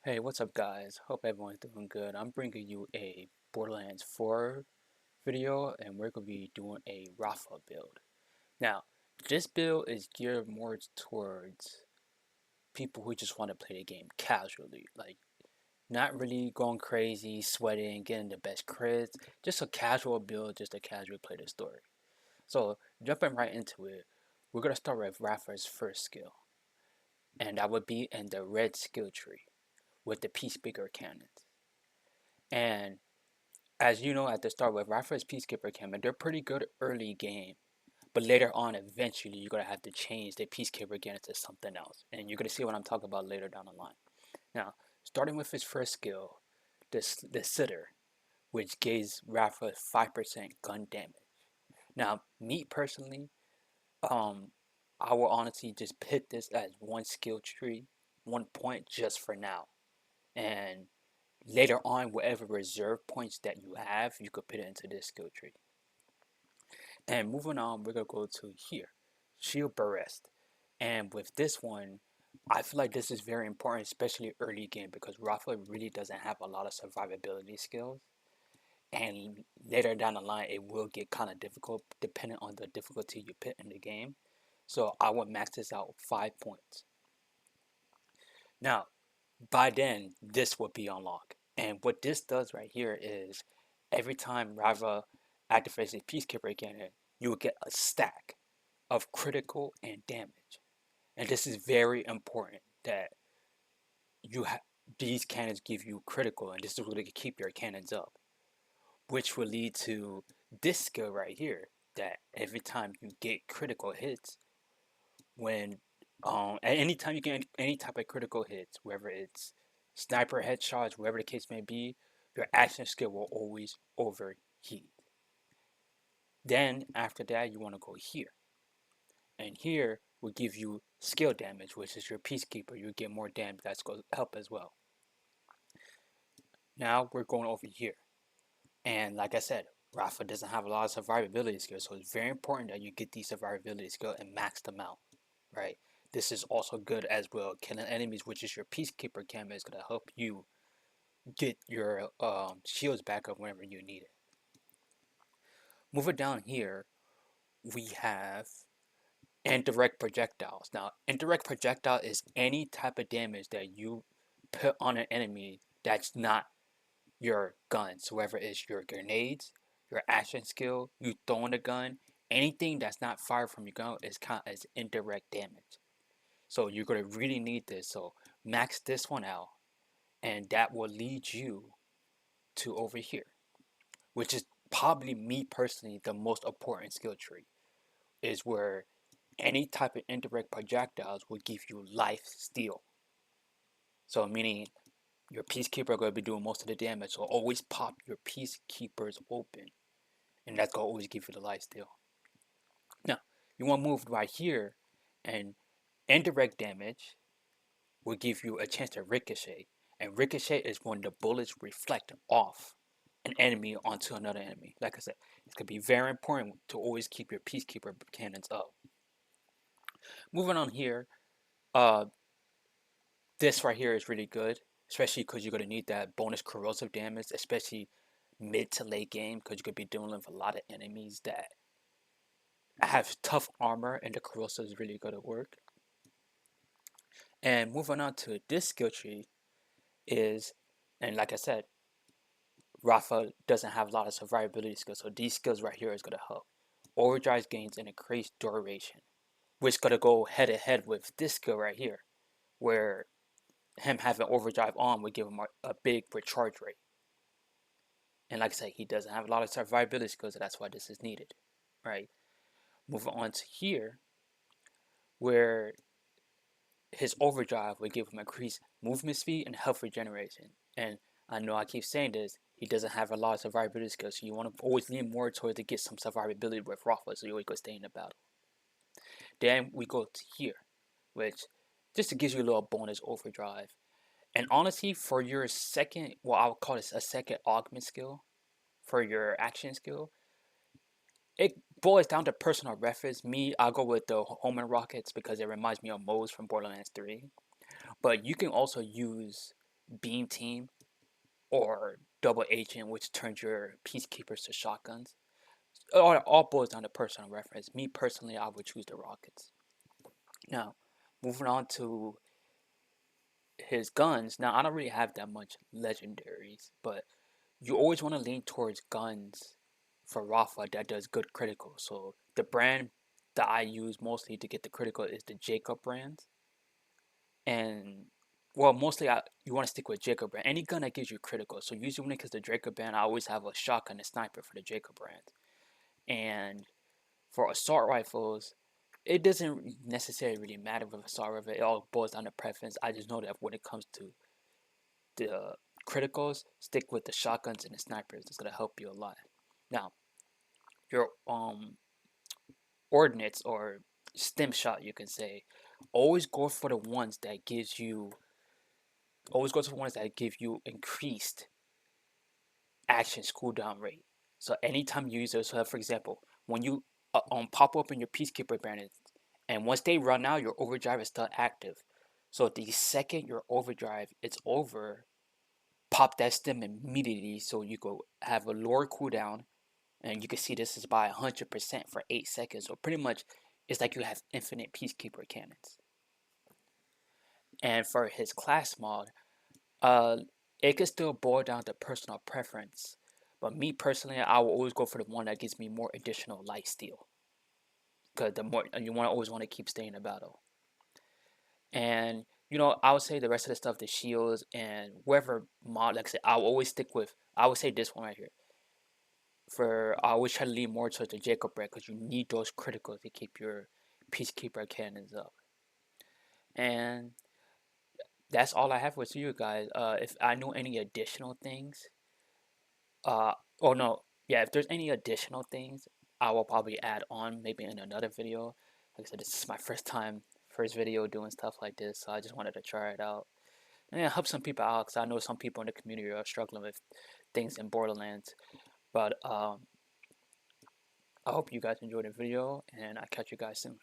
Hey, what's up guys? Hope everyone's doing good. I'm bringing you a Borderlands 4 video and we're going to be doing a Rafa build. Now, this build is geared more towards people who just want to play the game casually. Like, not really going crazy, sweating, getting the best crits. Just a casual build, just to casually play the story. So, jumping right into it, we're going to start with Rafa's first skill. And that would be in the red skill tree with the Peacekeeper cannons. And as you know at the start with Rafa's Peacekeeper Cannon, they're pretty good early game. But later on, eventually, you're going to have to change the Peacekeeper Cannon to something else. And you're going to see what I'm talking about later down the line. Now, starting with his first skill, the Sitter, which gives Rafa 5% gun damage. Now, me personally, um, I will honestly just pick this as one skill tree, 1 point just for now. And later on, whatever reserve points that you have, you could put it into this skill tree. And moving on, we're gonna go to here, Shield Burst. And with this one, I feel like this is very important, especially early game, because Rafa really doesn't have a lot of survivability skills. And later down the line, it will get kind of difficult depending on the difficulty you put in the game. So I would max this out 5 points. Now, by then, this will be unlocked. And what this does right here is every time Rafa activates a Peacekeeper cannon, you will get a stack of critical and damage. And this is very important that you have these cannons give you critical, and this is going to keep your cannons up, which will lead to this skill right here. That every time you get critical hits, when at any time you get any type of critical hits, whether it's sniper headshots, whatever the case may be, your action skill will always overheat. Then after that, you want to go here. And here will give you skill damage, which is your Peacekeeper. You get more damage. That's going to help as well. Now we're going over here. And like I said, Rafa doesn't have a lot of survivability skills. So it's very important that you get these survivability skills and max them out. Right? This is also good as well. Killing enemies, which is your Peacekeeper cannon, is going to help you get your shields back up whenever you need it. Moving down here, we have indirect projectiles. Now, indirect projectile is any type of damage that you put on an enemy that's not your guns. So whether it's your grenades, your action skill, you throwing a gun, anything that's not fired from your gun is count as indirect damage. So you're gonna really need this. So max this one out, and that will lead you to over here, which is probably me personally the most important skill tree, is where any type of indirect projectiles will give you life steal. So meaning your Peacekeeper are going to be doing most of the damage. So always pop your Peacekeepers open. And that's going to always give you the life steal. Now, you want to move right here. And indirect damage will give you a chance to ricochet. And ricochet is when the bullets reflect off an enemy onto another enemy. Like I said, it's going to be very important to always keep your Peacekeeper cannons up. Moving on here, uh, this right here is really good, especially because you're going to need that bonus corrosive damage, especially mid to late game, because you could be dealing with a lot of enemies that have tough armor, and the corrosive is really good at work. And moving on to this skill tree is, and like I said, Rafa doesn't have a lot of survivability skills, so these skills right here is going to help. Overdrive gains an increased duration, which is going to go head to head with this skill right here, where him having overdrive on would give him a big recharge rate. And like I said, he doesn't have a lot of survivability skills, so that's why this is needed, right? Moving on to here, where his overdrive would give him increased movement speed and health regeneration. And I know I keep saying this, he doesn't have a lot of survivability skills, so you want to always lean more towards to get some survivability with Rafa, so you always go stay in the battle. Then we go to here, which just gives you a little bonus overdrive. And honestly, for your second, well, I would call this a second augment skill for your action skill, it boils down to personal reference. Me, I'll go with the Homer Rockets because it reminds me of Moe's from Borderlands 3. But you can also use beam team, or double agent, which turns your peacekeepers to shotguns. All boils down to personal reference. Me personally, I would choose the rockets. Now, moving on to his guns. Now, I don't really have that much legendaries, but you always want to lean towards guns for Rafa that does good critical. So the brand that I use mostly to get the critical is the Jacob brand. And well, mostly you want to stick with Jacob brand. Any gun that gives you critical. So usually when it comes to Jacob brand, I always have a shotgun and sniper for the Jacob brand. And for assault rifles, it doesn't necessarily really matter with assault rifle. It all boils down to preference. I just know that when it comes to the criticals, stick with the shotguns and the snipers. It's gonna help you a lot. Now, your ordnance or stem shot, you can say, always go for the ones that gives you. Always go to the ones that give you increased action's cooldown rate. So anytime you use those, so for example, when you pop up in your Peacekeeper bandits, and once they run out, your overdrive is still active. So the second your overdrive it's over, pop that stem immediately so you go have a lower cooldown, and you can see this is by 100% for 8 seconds. So pretty much, it's like you have infinite Peacekeeper cannons. And for his class mod, uh, it can still boil down to personal preference. But me personally, I will always go for the one that gives me more additional light steal. Because the more you want to always want to keep staying in battle. And I would say the rest of the stuff, the shields and whatever mod, like I said, I will always stick with. I would say this one right here. I always try to lean more towards the Jacob bread because you need those criticals to keep your Peacekeeper cannons up. And that's all I have with you guys. If I know any additional things, oh no, yeah, if there's any additional things, I will probably add on maybe in another video. Like I said, this is my first video doing stuff like this, so I just wanted to try it out and help some people out because I know some people in the community are struggling with things in Borderlands. But I hope you guys enjoyed the video, and I'll catch you guys soon.